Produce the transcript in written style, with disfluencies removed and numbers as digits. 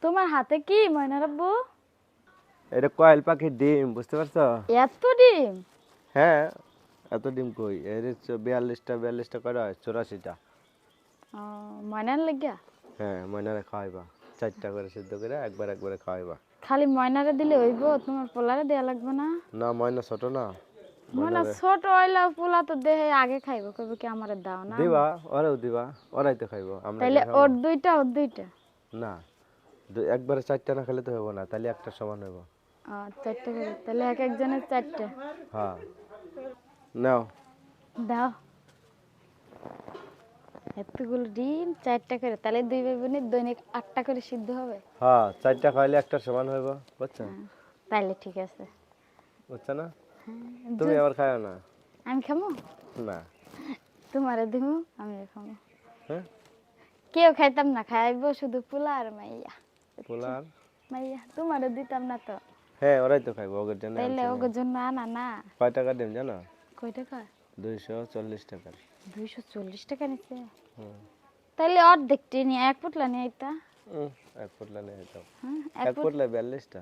তোমার হাতে কি ময়নার আব্বু? এটা কয়েল পাখির ডিম, বুঝতে পারছো? এত ডিম? হ্যাঁ, এত ডিম কই? এর 42টা করে হয়, 84টা। ও, ময়নার লাগিয়া? হ্যাঁ, ময়নারে খাওয়াইবা। 4টা করে সিদ্ধ করে একবারে খাওয়াইবা। খালি ময়নারে দিলে হইব, তোমার পোলারে দেয়া লাগবে না? না, ময়না ছোট না। ময়না ময়নারে ছোট হইলে পোলা তো দেহে আগে খাইব, কইব কি আমারে দাও না? দিবা, ওরাও দিবা, ওরাই তো খাইবো, আমরা তাইলে কে খাবো? ওর দুইটা ওর দুইটা? না, একবারে 4টা না খেলে তো হবো না, তাহলে একটা সমান হইব। ও, 4টা করে, তাহলে এক একজনের 4টা। হ্যাঁ, নাও। দাও। এতগুলো ডিম 4টা করে, তাহলে দুই ভাই বোনের দৈনিক 8টা করে সিদ্ধ হবে। হ্যাঁ, 4টা খাইলে একটা সমান হইব, বুঝছো? হ্যাঁ, তাইলে ঠিক আছে। বুঝছো না? হ্যাঁ, তুমি আবার খাও না? আমি খামো? না। তোমারে দিমু, আমিও খামো। হ্যাঁ, কেউ খাইতাম না, খাইবো শুধু পোলা আর মাইয়া। বুঝছো? পোলার। মাইয়া তোমারে দিতাম না তো। হ্যাঁ, ওরাই তো খাইবো, ওদের জন্য তাইলে আনছি না। ওগো জন্য আনা না। কয় টাকা ডিম জানো? কয় টাকা? 240 টাকার। 240 টাকা নিছে। হুম। তাইলে অর্ধেকটি নিয়ে এক পুটলা নিয়ে আইতা। এক পোটলা নিয়ে যেতাম। হ্যাঁ, এক পোটলা 42টা।